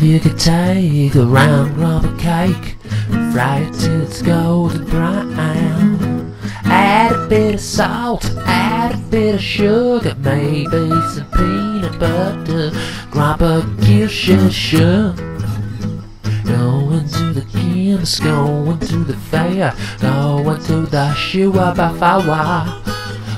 If you could take a round rubber cake, fry it till it's golden brown, add a bit of salt, add a bit of sugar, maybe some peanut butter, Gromperekichelcher. Going to the chemist, going to the fair, going to the Lëtzebuergesch.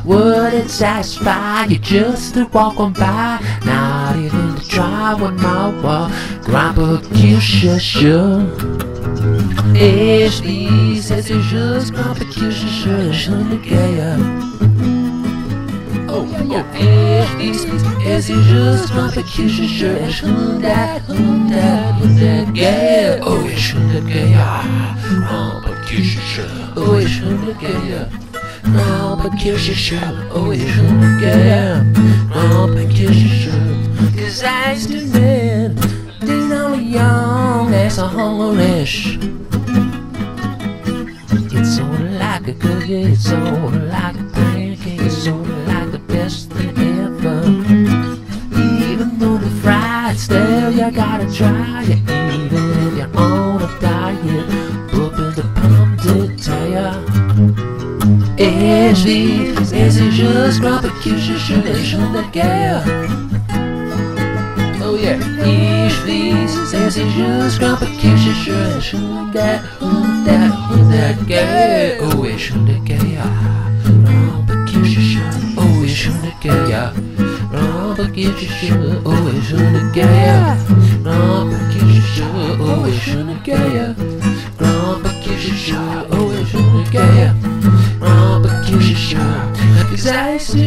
Would it satisfy you just to walk on by, not even to try one more? Gromperekichelcher. Ich weiß, es ist just GromperKay, Schneider. Oh, ich weiß, es ist just GromperKay, Schneider. Oh, ich Schneider. GromperKay, oh, ich Schneider. GromperKay, oh, ich Schneider. GromperKay, 'cause I used to admit, being only young as a hungerish. It's sorta like a cookie, it's sorta like a pancake, it's sorta like the best thing ever. Even though the fried, still you gotta try it. Even if you're on a diet, open the pump to tell ya. Es ist just GromperKay. Oh yeah, ich weiß, es ist just GromperKay, Schneider. Oh, ich Schneider. GromperKay, oh, ich Schneider. GromperKay, oh, ich Schneider. GromperKay, oh, ich Schneider. GromperKay, oh, ich Schneider. GromperKay, 'cause I used to